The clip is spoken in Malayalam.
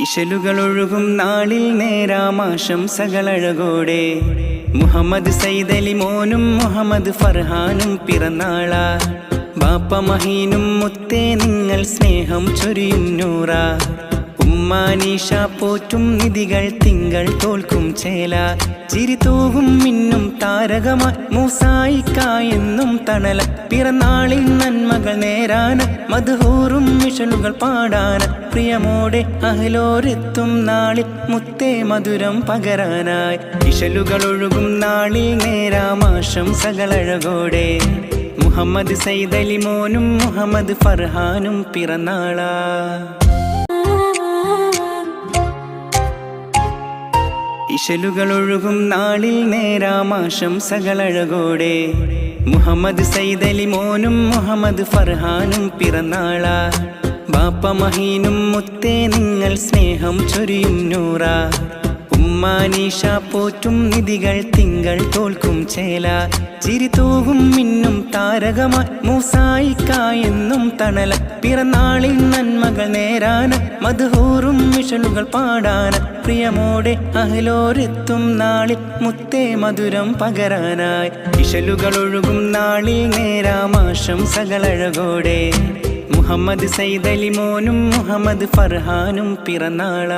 ഇശലുകളൊഴുകും നാളിൽ നേരാമാശംസകളഴകോടെ മുഹമ്മദ് സൈദലി മോനും മുഹമ്മദ് ഫർഹാനും പിറന്നാള. ബാപ്പ മഹീനും മുത്തേ നിങ്ങൾ സ്നേഹം ചൊരിയും നൂറ. ഉമ്മാനീഷ പോറ്റും നിധികൾ തിങ്കൾ തോൽക്കും ചേല. ചിരിതൂകും മിന്നും താരകമായി മൂസായിക്കായെന്നും തണല. പിറന്നാളിൽ നന്മകൾ നേരാന മദ്ഹൂറും മിഷലുകൾ പാടാന. പ്രിയമോടെ അഹ്ലോരെത്തും നാളിൽ മുത്തേ മധുരം പകരാനായി. ഇശലുകളൊഴുകും നാളിൽ നേരാമാശംസകളഴകോടെ മുഹമ്മദ് സൈദലി മോനും മുഹമ്മദ് ഫർഹാനും പിറന്നാള. ഇശലുകളൊഴുകും നാളിൽ നേരാമാശംസകളഴകോടെ മുഹമ്മദ് സൈദലി മോനും മുഹമ്മദ് ഫർഹാനും പിറന്നാള. ബാപ്പ മഹീനും മുത്തേ നിങ്ങൾ സ്നേഹം ചൊരിയും നൂറ. ഉമ്മാനീഷ പോറ്റും നിധികൾ തിങ്കൾ തോൽക്കും ചേല. ചിരിതൂകും മിന്നും താരകമായി മൂസായിക്കായെന്നും തണല. പിറന്നാളിൽ നന്മകൾ നേരാന മദ്ഹൂറും മിഷലുകൾ പാടാന. പ്രിയമോടെ അഹ്ലോരെത്തും നാളിൽ മുത്തേ മധുരം പകരാനായി. ഇശലുകളൊഴുകും നാളിൽ നേരാമാശംസകളഴകോടെ മുഹമ്മദ് സൈദലി മോനും മുഹമ്മദ് ഫർഹാനും പിറന്നാള.